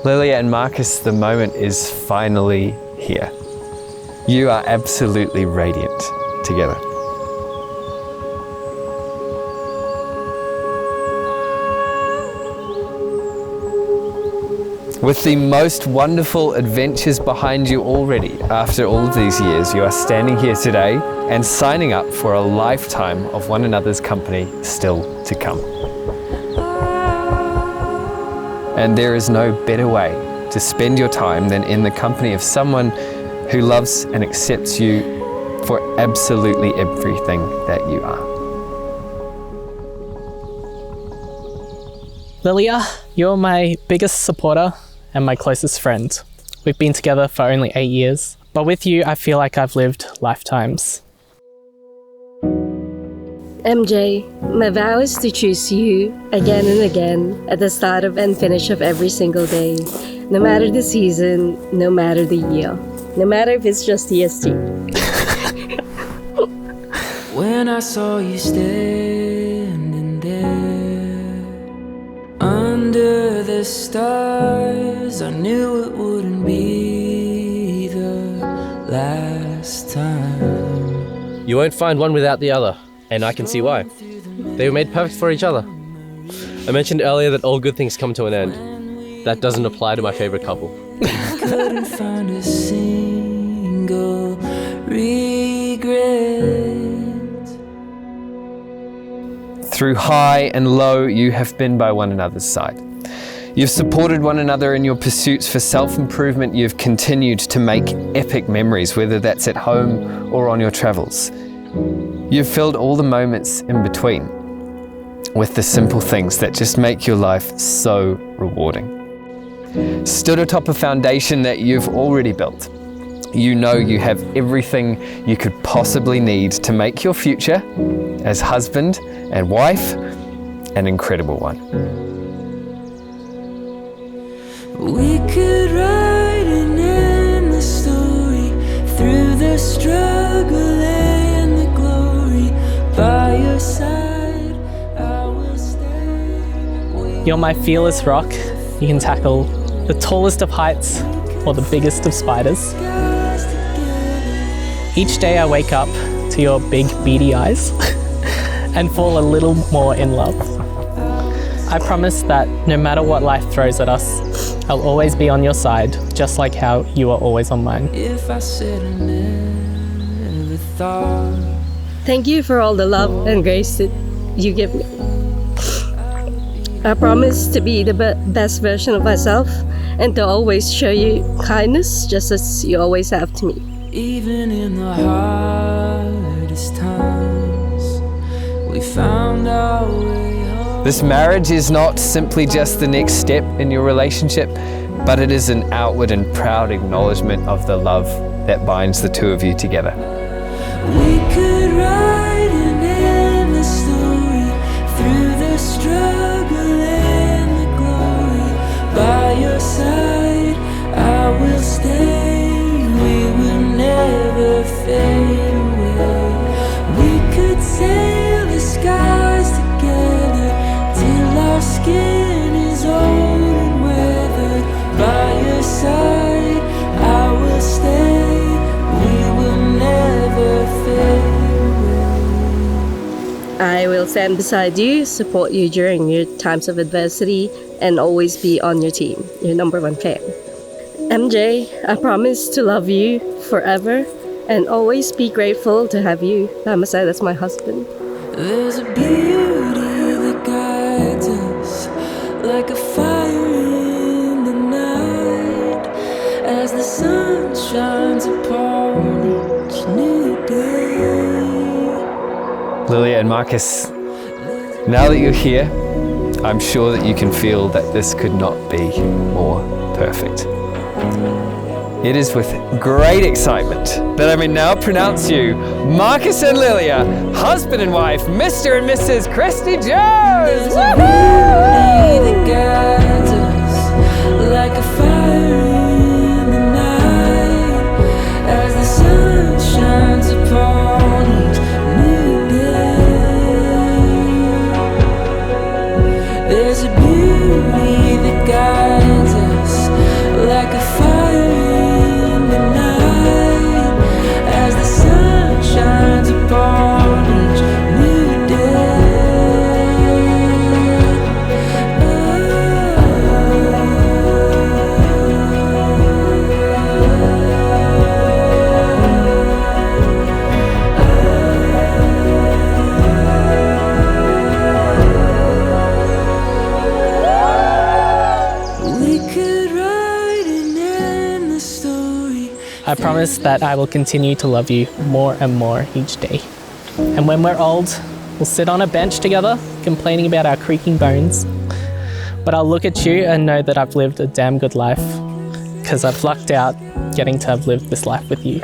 Lilia and Marcus, the moment is finally here. You are absolutely radiant together. With the most wonderful adventures behind you already, after all of these years, you are standing here today and signing up for a lifetime of one another's company still to come. And there is no better way to spend your time than in the company of someone who loves and accepts you for absolutely everything that you are. Lilia, you're my biggest supporter and my closest friend. We've been together for only 8 years, but with you, I feel like I've lived lifetimes. MJ, my vow is to choose you again and again at the start of and finish of every single day, no matter the season, no matter the year, no matter if it's just EST. When I saw you standing there under the stars, I knew it wouldn't be the last time. You won't find one without the other, and I can see why. They were made perfect for each other. I mentioned earlier that all good things come to an end. That doesn't apply to my favorite couple. Couldn't find a single regret. Through high and low, you have been by one another's side. You've supported one another in your pursuits for self-improvement. You've continued to make epic memories, whether that's at home or on your travels. You've filled all the moments in between with the simple things that just make your life so rewarding. Stood atop a foundation that you've already built. You know you have everything you could possibly need to make your future as husband and wife an incredible one. We could write an endless story through the struggle and the glory. By your side, I will stay. You're my fearless rock. You can tackle the tallest of heights or the biggest of spiders. Each day I wake up to your big beady eyes and fall a little more in love. I promise that no matter what life throws at us, I'll always be on your side, just like how you are always on mine. If I said I never thought. Thank you for all the love and grace that you give me. I promise to be the best version of myself and to always show you kindness just as you always have to me. Even in the hardest times, we found our way home. This marriage is not simply just the next step in your relationship, but it is an outward and proud acknowledgement of the love that binds the two of you together. We could write an endless story through the struggle and the glory. By your side, I will stay. We will never fade away. We could sail the skies together till our skin is old and weathered. By your side, I will stay. We will never fade away. I will stand beside you, support you during your times of adversity, and always be on your team, your number one fan. MJ, I promise to love you forever and always be grateful to have you by my side as my husband. There's a beauty that guides us like a fire in the night as the sun shines upon each new day. Lilia and Marcus, now that you're here, I'm sure that you can feel that this could not be more perfect. It is with great excitement that I may now pronounce you Marcus and Lilia, husband and wife, Mr. and Mrs. Christy Jones! That guides us like a fire in the night as the sun shines upon each new day. There's a beauty that guides us I promise that I will continue to love you more and more each day. And when we're old, we'll sit on a bench together, complaining about our creaking bones. But I'll look at you and know that I've lived a damn good life, because I've lucked out getting to have lived this life with you.